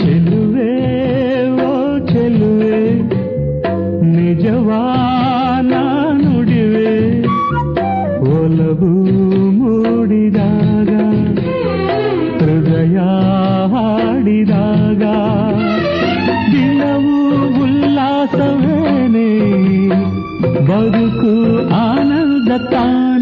ಚೆಲುವೆ ಓ ಚೆಲುವೆ ನಿಜವಾನ ನುಡಿವೆ ಒಲವು ಮೂಡಿದಾಗ ಹೃದಯ ಹಾಡಿದಾಗ ದಿನವೂ ಉಲ್ಲಾಸವೇನೆ ಬದುಕು ಆನಂದ ತಾನೆ